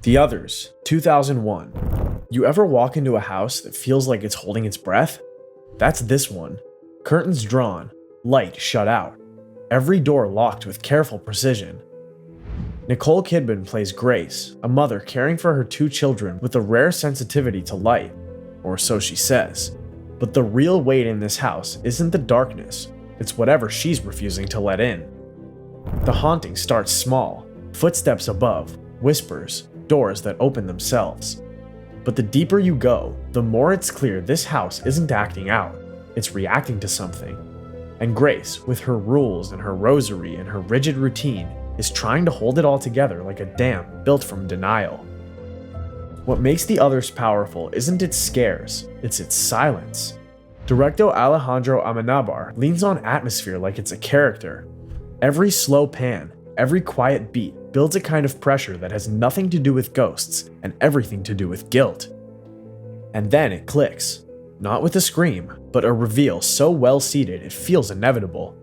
The Others, 2001. You ever walk into a house that feels like it's holding its breath? That's this one. Curtains drawn, light shut out. Every door locked with careful precision. Nicole Kidman plays Grace, a mother caring for her 2 children with a rare sensitivity to light, or so she says. But the real weight in this house isn't the darkness, it's whatever she's refusing to let in. The haunting starts small, footsteps above, whispers, doors that open themselves. But the deeper you go, the more it's clear this house isn't acting out, it's reacting to something. And Grace, with her rules and her rosary and her rigid routine, is trying to hold it all together like a dam built from denial. What makes The Others powerful isn't its scares, it's its silence. Director Alejandro Amenabar leans on atmosphere like it's a character. Every slow pan, every quiet beat builds a kind of pressure that has nothing to do with ghosts and everything to do with guilt. And then it clicks. Not with a scream, but a reveal so well seated it feels inevitable.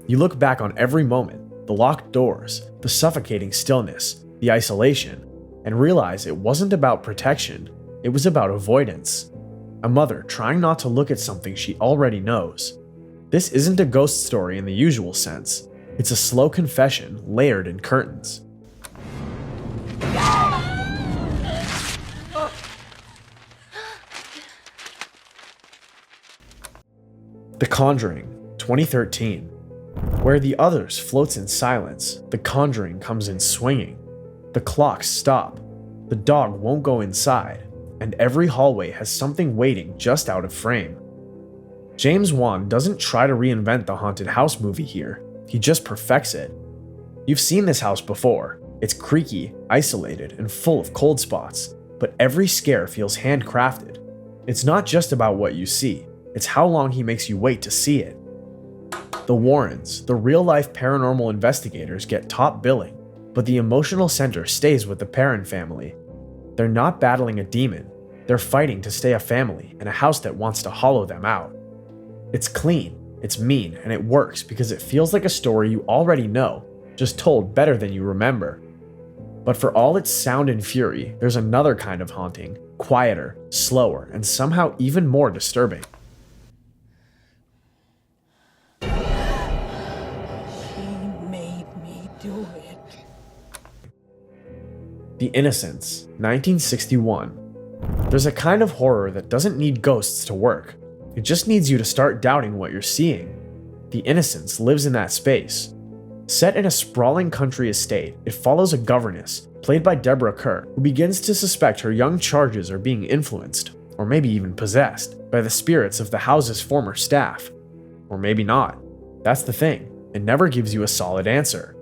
You look back on every moment, the locked doors, the suffocating stillness, the isolation, and realize it wasn't about protection, it was about avoidance. A mother trying not to look at something she already knows. This isn't a ghost story in the usual sense. It's a slow confession layered in curtains. The Conjuring, 2013. Where The Others floats in silence, The Conjuring comes in swinging. The clocks stop, the dog won't go inside, and every hallway has something waiting just out of frame. James Wan doesn't try to reinvent the haunted house movie here, he just perfects it. You've seen this house before. It's creaky, isolated, and full of cold spots, but every scare feels handcrafted. It's not just about what you see, it's how long he makes you wait to see it. The Warrens, the real-life paranormal investigators, get top billing, but the emotional center stays with the Perron family. They're not battling a demon, they're fighting to stay a family in a house that wants to hollow them out. It's clean, it's mean, and it works because it feels like a story you already know, just told better than you remember. But for all its sound and fury, there's another kind of haunting, quieter, slower, and somehow even more disturbing. The Innocents, 1961. There's a kind of horror that doesn't need ghosts to work. It just needs you to start doubting what you're seeing. The Innocents lives in that space. Set in a sprawling country estate, it follows a governess, played by Deborah Kerr, who begins to suspect her young charges are being influenced, or maybe even possessed, by the spirits of the house's former staff. Or maybe not. That's the thing, it never gives you a solid answer.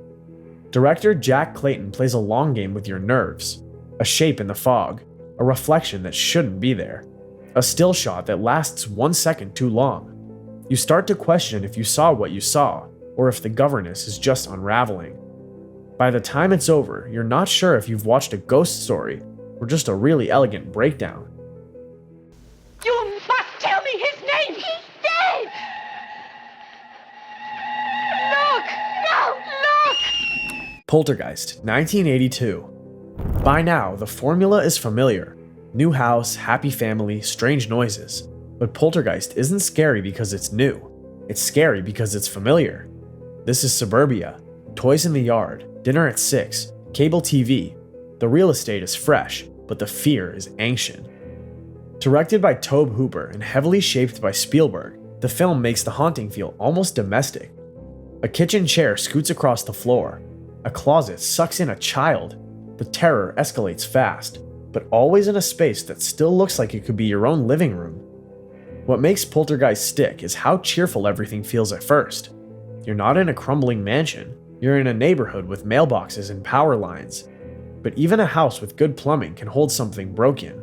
Director Jack Clayton plays a long game with your nerves. A shape in the fog, a reflection that shouldn't be there, a still shot that lasts 1 second too long. You start to question if you saw what you saw, or if the governess is just unraveling. By the time it's over, you're not sure if you've watched a ghost story, or just a really elegant breakdown. You must tell me his name! He's dead! Look! No, look! Poltergeist, 1982. By now, the formula is familiar. New house, happy family, strange noises. But Poltergeist isn't scary because it's new. It's scary because it's familiar. This is suburbia. Toys in the yard, dinner at 6, cable TV. The real estate is fresh, but the fear is ancient. Directed by Tobe Hooper and heavily shaped by Spielberg, the film makes the haunting feel almost domestic. A kitchen chair scoots across the floor. A closet sucks in a child. The terror escalates fast, but always in a space that still looks like it could be your own living room. What makes Poltergeist stick is how cheerful everything feels at first. You're not in a crumbling mansion, you're in a neighborhood with mailboxes and power lines. But even a house with good plumbing can hold something broken.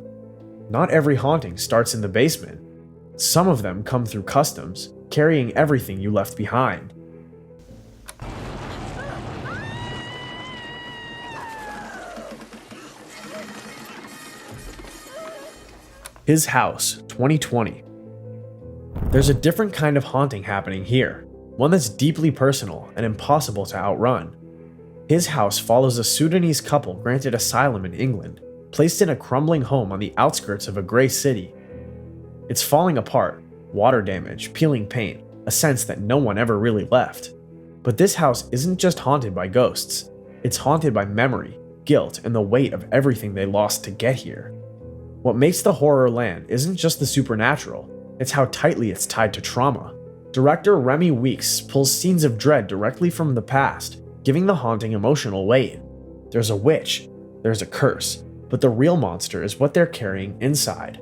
Not every haunting starts in the basement. Some of them come through customs, carrying everything you left behind. His House, 2020. There's a different kind of haunting happening here, one that's deeply personal and impossible to outrun. His house follows a Sudanese couple granted asylum in England, placed in a crumbling home on the outskirts of a gray city. It's falling apart, water damage, peeling paint, a sense that no one ever really left. But this house isn't just haunted by ghosts, it's haunted by memory, guilt, and the weight of everything they lost to get here. What makes the horror land isn't just the supernatural, it's how tightly it's tied to trauma. Director Remy Weeks pulls scenes of dread directly from the past, giving the haunting emotional weight. There's a witch, there's a curse, but the real monster is what they're carrying inside.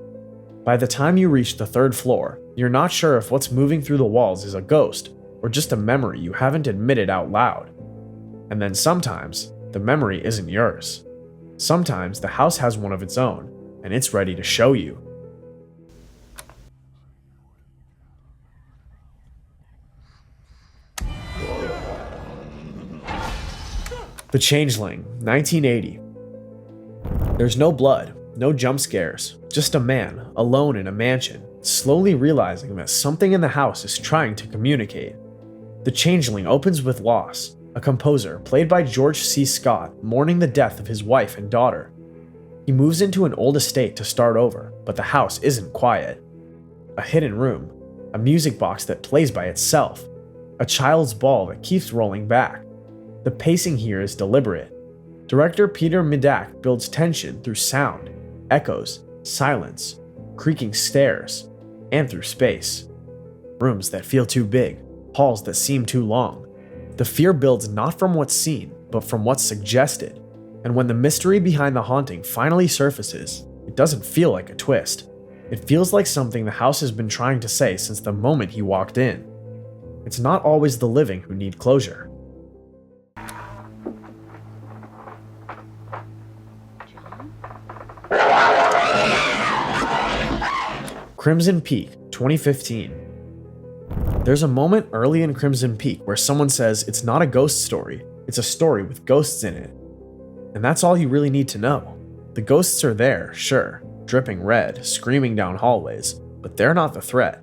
By the time you reach the 3rd floor, you're not sure if what's moving through the walls is a ghost or just a memory you haven't admitted out loud. And then sometimes, the memory isn't yours. Sometimes the house has one of its own, and it's ready to show you. The Changeling, 1980. There's no blood, no jump scares, just a man, alone in a mansion, slowly realizing that something in the house is trying to communicate. The Changeling opens with loss, a composer, played by George C. Scott, mourning the death of his wife and daughter. He moves into an old estate to start over, but the house isn't quiet. A hidden room, a music box that plays by itself, a child's ball that keeps rolling back. The pacing here is deliberate. Director Peter Medak builds tension through sound, echoes, silence, creaking stairs, and through space. Rooms that feel too big, halls that seem too long. The fear builds not from what's seen, but from what's suggested. And when the mystery behind the haunting finally surfaces, it doesn't feel like a twist. It feels like something the house has been trying to say since the moment he walked in. It's not always the living who need closure. Crimson Peak, 2015. There's a moment early in Crimson Peak where someone says it's not a ghost story, it's a story with ghosts in it. And that's all you really need to know. The ghosts are there, sure, dripping red, screaming down hallways, but they're not the threat.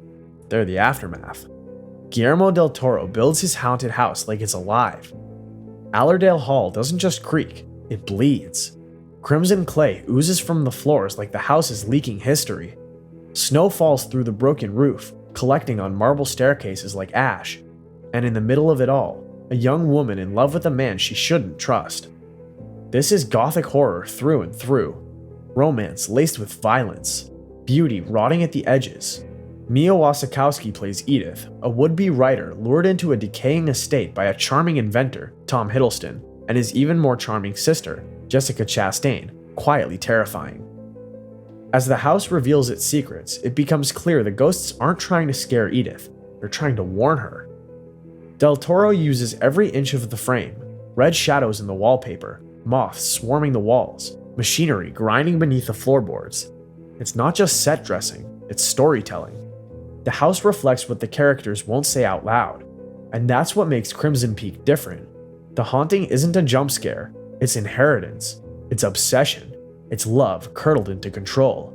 They're the aftermath. Guillermo del Toro builds his haunted house like it's alive. Allerdale Hall doesn't just creak, it bleeds. Crimson clay oozes from the floors like the house is leaking history. Snow falls through the broken roof, collecting on marble staircases like ash. And in the middle of it all, a young woman in love with a man she shouldn't trust. This is gothic horror through and through. Romance laced with violence. Beauty rotting at the edges. Mia Wasikowski plays Edith, a would-be writer lured into a decaying estate by a charming inventor, Tom Hiddleston, and his even more charming sister, Jessica Chastain, quietly terrifying. As the house reveals its secrets, it becomes clear the ghosts aren't trying to scare Edith, they're trying to warn her. Del Toro uses every inch of the frame, red shadows in the wallpaper, moths swarming the walls, machinery grinding beneath the floorboards. It's not just set dressing, it's storytelling. The house reflects what the characters won't say out loud, and that's what makes Crimson Peak different. The haunting isn't a jump scare, it's inheritance, it's obsession. It's love curdled into control.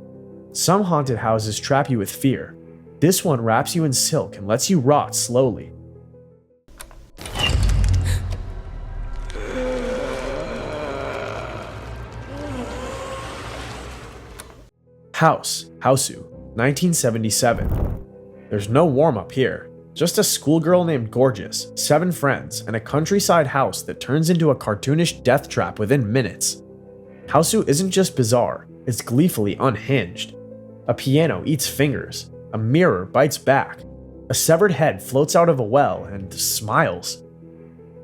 Some haunted houses trap you with fear. This one wraps you in silk and lets you rot slowly. House, Hausu, 1977. There's no warm-up here. Just a schoolgirl named Gorgeous, 7 friends, and a countryside house that turns into a cartoonish death trap within minutes. Hausu isn't just bizarre, it's gleefully unhinged. A piano eats fingers, a mirror bites back, a severed head floats out of a well and smiles.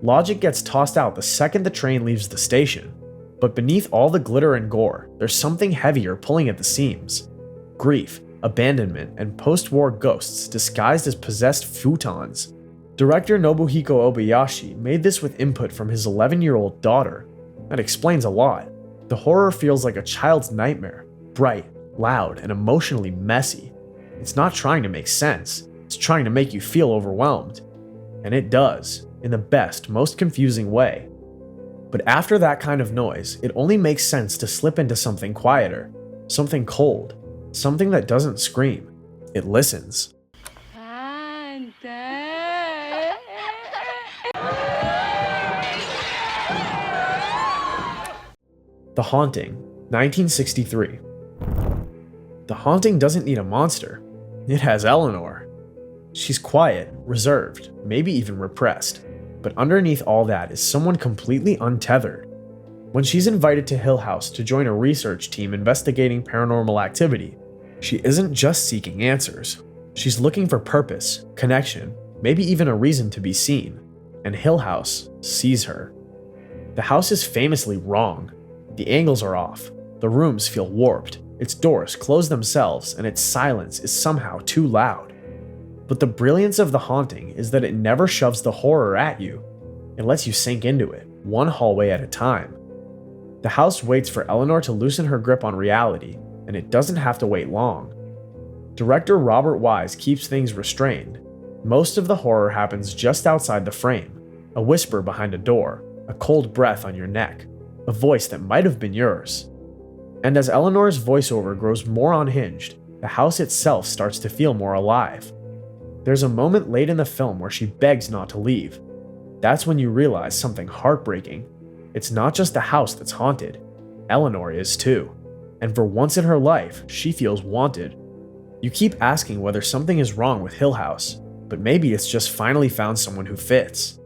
Logic gets tossed out the second the train leaves the station, but beneath all the glitter and gore, there's something heavier pulling at the seams. Grief, abandonment, and post-war ghosts disguised as possessed futons. Director Nobuhiko Obayashi made this with input from his 11-year-old daughter. That explains a lot. The horror feels like a child's nightmare, bright, loud, and emotionally messy. It's not trying to make sense, it's trying to make you feel overwhelmed. And it does, in the best, most confusing way. But after that kind of noise, it only makes sense to slip into something quieter, something cold, something that doesn't scream. It listens. The Haunting, 1963. The Haunting doesn't need a monster. It has Eleanor. She's quiet, reserved, maybe even repressed. But underneath all that is someone completely untethered. When she's invited to Hill House to join a research team investigating paranormal activity, she isn't just seeking answers. She's looking for purpose, connection, maybe even a reason to be seen. And Hill House sees her. The house is famously wrong. The angles are off. The rooms feel warped. Its doors close themselves, and its silence is somehow too loud. But the brilliance of The Haunting is that it never shoves the horror at you. It lets you sink into it, one hallway at a time. The house waits for Eleanor to loosen her grip on reality, and it doesn't have to wait long. Director Robert Wise keeps things restrained. Most of the horror happens just outside the frame, a whisper behind a door, a cold breath on your neck, a voice that might have been yours. And as Eleanor's voiceover grows more unhinged, the house itself starts to feel more alive. There's a moment late in the film where she begs not to leave. That's when you realize something heartbreaking. It's not just the house that's haunted. Eleanor is too. And for once in her life, she feels wanted. You keep asking whether something is wrong with Hill House, but maybe it's just finally found someone who fits.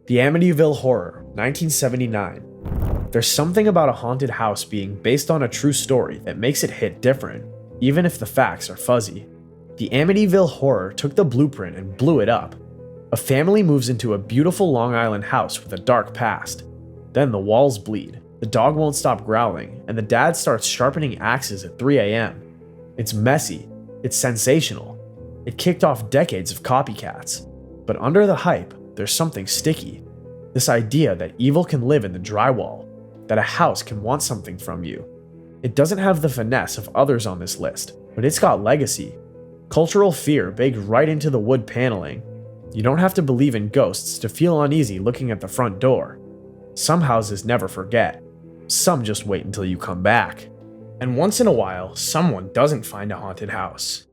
The Amityville Horror, 1979. There's something about a haunted house being based on a true story that makes it hit different, even if the facts are fuzzy. The Amityville Horror took the blueprint and blew it up. A family moves into a beautiful Long Island house with a dark past. Then the walls bleed, the dog won't stop growling, and the dad starts sharpening axes at 3 a.m. It's messy, it's sensational. It kicked off decades of copycats. But under the hype, there's something sticky. This idea that evil can live in the drywall, that a house can want something from you. It doesn't have the finesse of others on this list, but it's got legacy. Cultural fear baked right into the wood paneling. You don't have to believe in ghosts to feel uneasy looking at the front door. Some houses never forget. Some just wait until you come back. And once in a while, someone doesn't find a haunted house.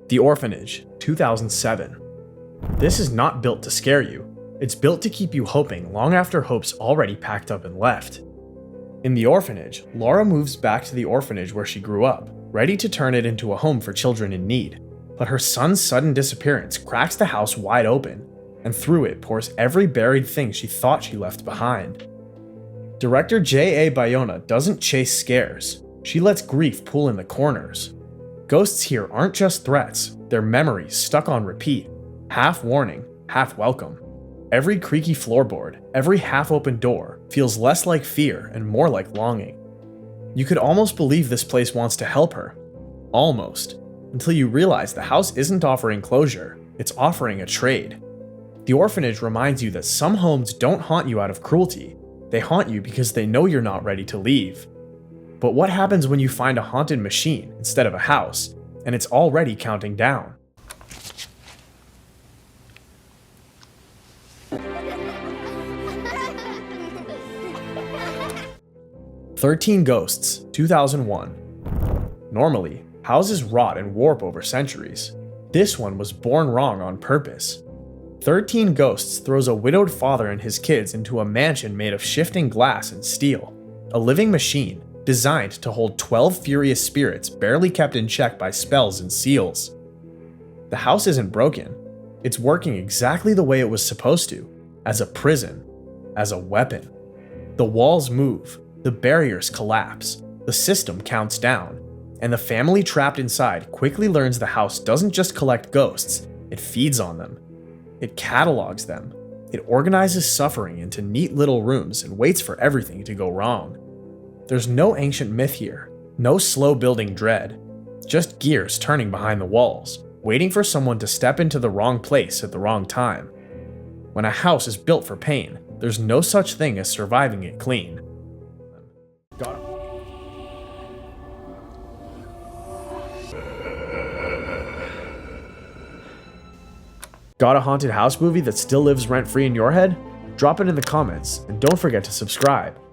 The Orphanage, 2007. This is not built to scare you. It's built to keep you hoping long after hope's already packed up and left. In The Orphanage, Laura moves back to the orphanage where she grew up, ready to turn it into a home for children in need. But her son's sudden disappearance cracks the house wide open, and through it pours every buried thing she thought she left behind. Director J.A. Bayona doesn't chase scares. She lets grief pull in the corners. Ghosts here aren't just threats, they're memories stuck on repeat, half warning, half welcome. Every creaky floorboard, every half-open door feels less like fear and more like longing. You could almost believe this place wants to help her. Almost. Until you realize the house isn't offering closure, it's offering a trade. The Orphanage reminds you that some homes don't haunt you out of cruelty. They haunt you because they know you're not ready to leave. But what happens when you find a haunted machine instead of a house, and it's already counting down? "13 Ghosts, 2001. Normally, houses rot and warp over centuries. This one was born wrong on purpose. 13 Ghosts throws a widowed father and his kids into a mansion made of shifting glass and steel, a living machine designed to hold 12 furious spirits barely kept in check by spells and seals. The house isn't broken. It's working exactly the way it was supposed to, as a prison, as a weapon. The walls move, the barriers collapse, the system counts down, and the family trapped inside quickly learns the house doesn't just collect ghosts, it feeds on them. It catalogs them. It organizes suffering into neat little rooms and waits for everything to go wrong. There's no ancient myth here, no slow building dread, just gears turning behind the walls, waiting for someone to step into the wrong place at the wrong time. When a house is built for pain, there's no such thing as surviving it clean. Got a haunted house movie that still lives rent-free in your head? Drop it in the comments, and don't forget to subscribe.